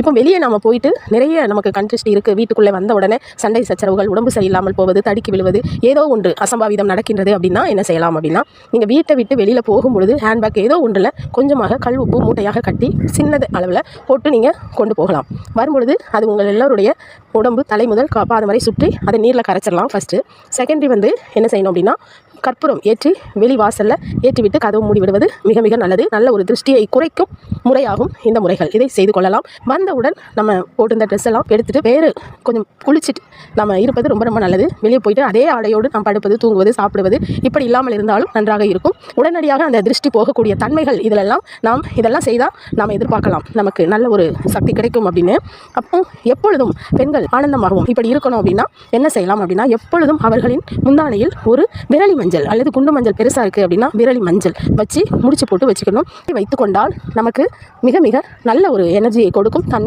இப்போ வெளியே நம்ம போயிட்டு நிறைய நமக்கு கன்ட்ரெஸ்ட் இருக்குது, வீட்டுக்குள்ளே வந்த உடனே சண்டை சச்சரவுகள், உடம்பு சரியில்லாமல் போவது, தடுக்கி விழுவது, ஏதோ ஒன்று அசம்பாவிதம் நடக்கின்றது அப்படின்னா என்ன செய்யலாம் அப்படின்னா, நீங்கள் வீட்டை விட்டு வெளியில் போகும்பொழுது ஹேண்ட்பேக் ஏதோ ஒன்றில் கொஞ்சமாக கல் உப்பு மூட்டையாக கட்டி சின்னது அளவில் போட்டு நீங்கள் கொண்டு போகலாம். வரும்பொழுது அது உங்கள் எல்லோருடைய உடம்பு தலை முதல் பாதம் வரை சுற்றி அதை நீரில் கரைச்சிடலாம் ஃபஸ்ட்டு. செகண்டரி என்ன செய்யணும் அப்படின்னா, கற்பூரம் ஏற்றி வெளி வாசலில் ஏற்றிவிட்டு கதவு மூடி விடுவது மிக மிக நல்லது. நல்ல ஒரு திருஷ்டியை குறைக்கும் முறையாகும் இந்த முறைகள். இதை செய்து கொள்ளலாம். வந்தவுடன் நம்ம போட்டிருந்த ட்ரெஸ் எல்லாம் எடுத்துகிட்டு வேறு கொஞ்சம் குளிச்சுட்டு நம்ம இருப்பது ரொம்ப ரொம்ப நல்லது. வெளியே போயிட்டு அதே ஆடையோடு நாம் படுப்பது, தூங்குவது, சாப்பிடுவது இப்படி இல்லாமல் இருந்தாலும் நன்றாக இருக்கும். உடனடியாக அந்த திருஷ்டி போகக்கூடிய தன்மைகள் இதெல்லாம் செய்தால் நாம் எதிர்பார்க்கலாம், நமக்கு நல்ல ஒரு சக்தி கிடைக்கும் அப்படின்னு. அப்போ எப்பொழுதும் பெண்கள் ஆனந்தமாகவும் இப்படி இருக்கணும் அப்படின்னா என்ன செய்யலாம் அப்படின்னா, எப்பொழுதும் அவர்களின் முந்தானையில் ஒரு விரலி மஞ்சள் அல்லது குண்டு மஞ்சள் பெருசாக இருக்குது அப்படின்னா விரலி மஞ்சள் வச்சு முடிச்சு போட்டு வச்சுக்கணும். வைத்து கொண்டால் நமக்கு மிக மிக நல்ல ஒரு எனர்ஜியை கொடுக்கும் தன்மை.